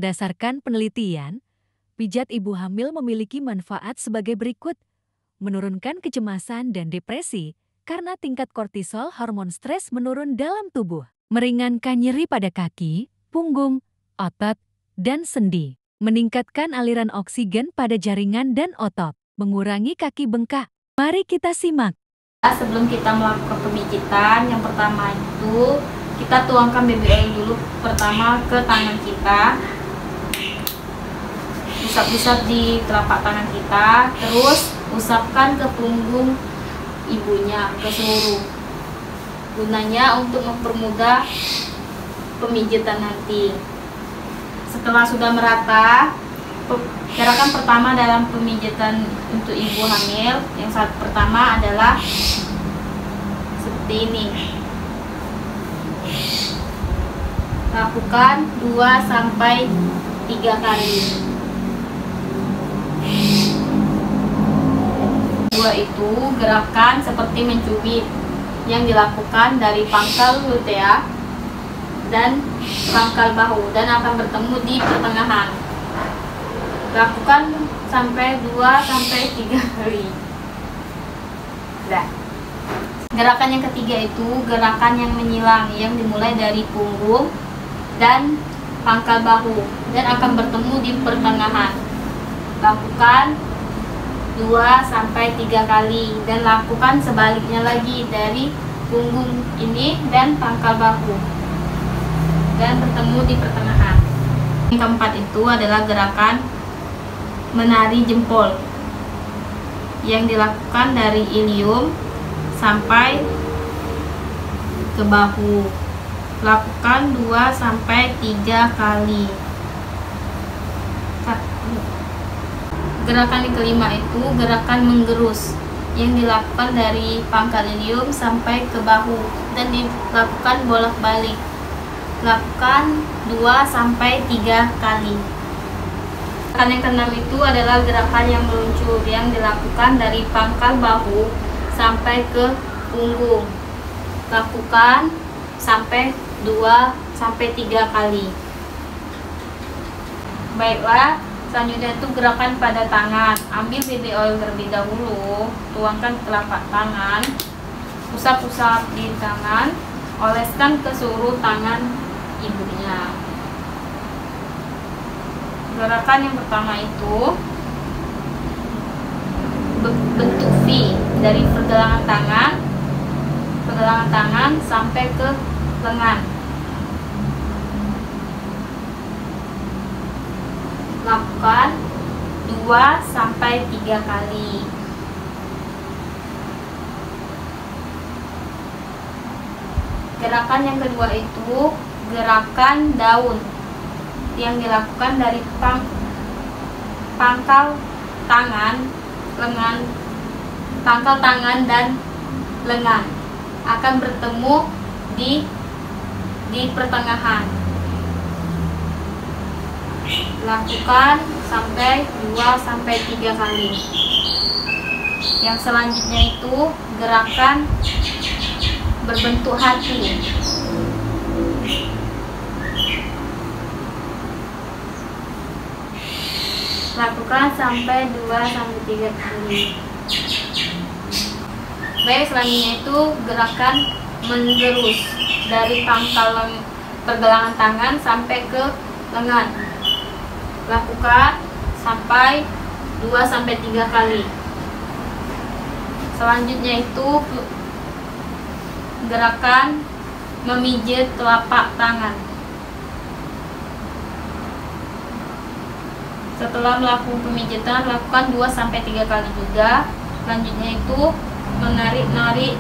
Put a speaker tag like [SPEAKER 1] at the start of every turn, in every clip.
[SPEAKER 1] Berdasarkan penelitian, pijat ibu hamil memiliki manfaat sebagai berikut. Menurunkan kecemasan dan depresi karena tingkat kortisol hormon stres menurun dalam tubuh. Meringankan nyeri pada kaki, punggung, otot, dan sendi. Meningkatkan aliran oksigen pada jaringan dan otot. Mengurangi kaki bengkak. Mari kita simak.
[SPEAKER 2] Sebelum kita melakukan pemijitan, yang pertama itu kita tuangkan baby oil dulu pertama ke tangan kita. Usap-usap di telapak tangan kita, terus usapkan ke punggung ibunya, ke seluruh. Gunanya untuk mempermudah pemijitan nanti. Setelah sudah merata, gerakan pertama dalam pemijitan untuk ibu hamil, yang pertama adalah seperti ini. Lakukan 2-3 kali. Kedua itu gerakan seperti mencubit yang dilakukan dari pangkal lutea dan pangkal bahu dan akan bertemu di pertengahan. Lakukan sampai 2-3 kali. Nah, gerakan yang ketiga itu gerakan yang menyilang yang dimulai dari punggung dan pangkal bahu dan akan bertemu di pertengahan. Lakukan 2-3 kali dan lakukan sebaliknya lagi dari punggung ini dan pangkal bahu dan bertemu di pertengahan. Yang keempat itu adalah gerakan menari jempol yang dilakukan dari ilium sampai ke bahu. Lakukan 2-3 kali. Gerakan yang kelima itu gerakan menggerus yang dilakukan dari pangkal ilium sampai ke bahu dan dilakukan bolak-balik. Lakukan 2-3 kali. Gerakan yang keenam itu adalah gerakan yang meluncur yang dilakukan dari pangkal bahu sampai ke punggung. Lakukan sampai 2-3 kali. Baiklah, selanjutnya itu gerakan pada tangan. Ambil baby oil terlebih dahulu, tuangkan ke telapak tangan, usap-usap di tangan, oleskan ke seluruh tangan ibunya. Gerakan yang pertama itu bentuk V dari pergelangan tangan sampai ke lengan. Lakukan 2-3 kali. Gerakan yang kedua itu gerakan daun yang dilakukan dari pangkal tangan dan lengan akan bertemu di pertengahan. Lakukan sampai 2-3 kali. Yang selanjutnya itu gerakan berbentuk hati. Lakukan sampai 2-3 kali. Baik, selanjutnya itu gerakan menggerus dari pangkal pergelangan tangan sampai ke lengan. Lakukan sampai 2-3 kali. Selanjutnya itu gerakan memijit telapak tangan. Setelah melakukan pemijitan, lakukan 2-3 kali juga. Selanjutnya itu menarik-narik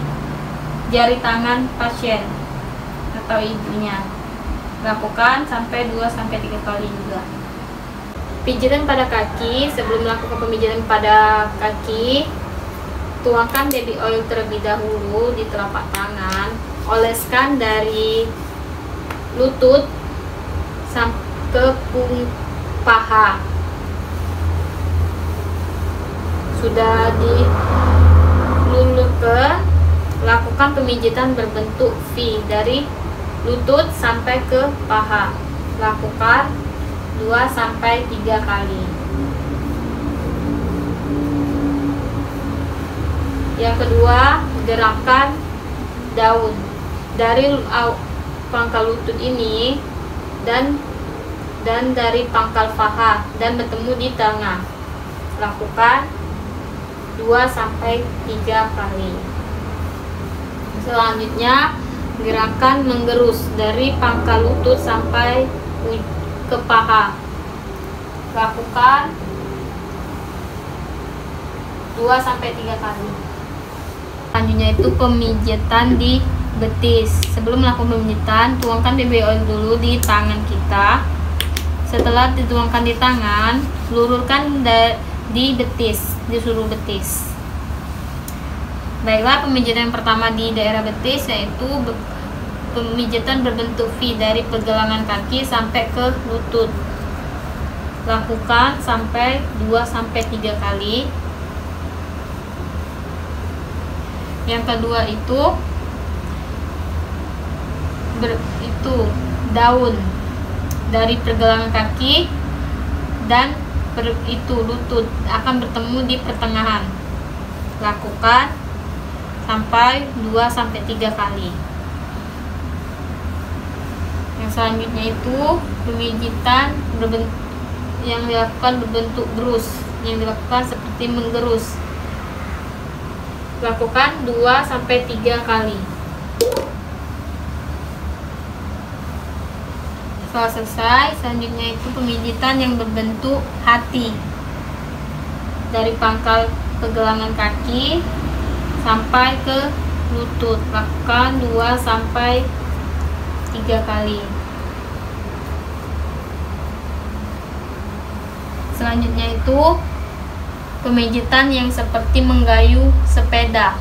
[SPEAKER 2] jari tangan pasien atau ibunya. Lakukan sampai 2-3 kali juga. Pijatan pada kaki. Sebelum melakukan pemijatan pada kaki, tuangkan baby oil terlebih dahulu di telapak tangan. Oleskan dari lutut sampai ke paha. Sudah dilulurkan, lakukan pemijitan berbentuk V dari lutut sampai ke paha. Lakukan 2-3 kali. Yang kedua, gerakan daun dari pangkal lutut ini dan dari pangkal paha dan bertemu di tengah. Lakukan 2-3 kali. Selanjutnya, gerakan menggerus dari pangkal lutut sampai ke paha. Lakukan 2-3 kali. Selanjutnya itu pemijitan di betis. Sebelum melakukan pemijitan, tuangkan BB oil dulu di tangan kita. Setelah dituangkan di tangan, lururkan di betis, di seluruh betis. Baiklah, pemijitan yang pertama di daerah betis yaitu pemijitan berbentuk V dari pergelangan kaki sampai ke lutut. Lakukan sampai 2-3 kali. Yang kedua itu daun dari pergelangan kaki dan lutut akan bertemu di pertengahan. Lakukan sampai 2-3 kali. Yang selanjutnya itu pemijitan yang dilakukan berbentuk gerus, yang dilakukan seperti menggerus. Lakukan 2-3 kali. Setelah selesai, selanjutnya itu pemijitan yang berbentuk hati dari pangkal pergelangan kaki sampai ke lutut. Lakukan 2-3 kali. Selanjutnya itu pemijitan yang seperti menggayuh sepeda.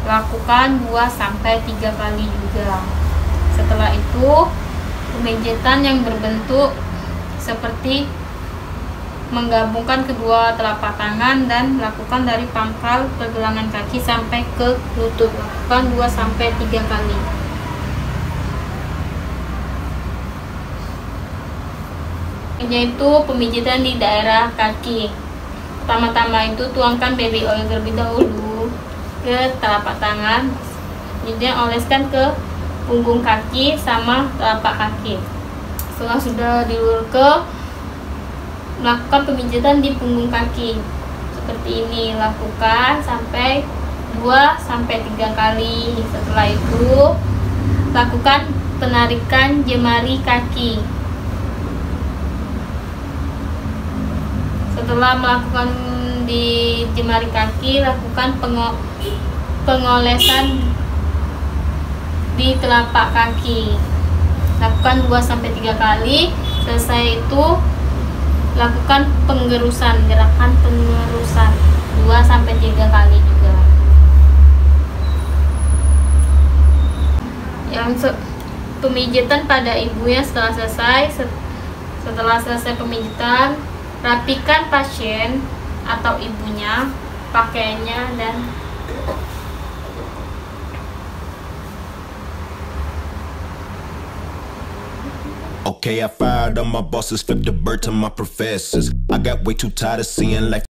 [SPEAKER 2] Lakukan 2-3 kali juga. Setelah itu, pemijitan yang berbentuk seperti menggabungkan kedua telapak tangan dan lakukan dari pangkal pergelangan kaki sampai ke lutut. Lakukan 2-3 kali. Yaitu pemijitan di daerah kaki. Pertama-tama itu tuangkan baby oil terlebih dahulu ke telapak tangan, kemudian oleskan ke punggung kaki sama telapak kaki. Setelah sudah dilur melakukan pemijitan di punggung kaki seperti ini. Lakukan sampai 2-3 kali. Setelah itu lakukan penarikan jemari kaki. Setelah melakukan di jemari kaki, lakukan pengolesan di telapak kaki. Lakukan 2-3 kali. Selesai itu lakukan penggerusan, gerakan pengerusan 2-3 kali juga. Yang pemijitan pada ibunya setelah selesai. Setelah selesai pemijitan, rapikan pasien atau ibunya pakaiannya dan
[SPEAKER 3] Okay, I fired all my bosses, flipped the bird to my professors. I got way too tired of seeing life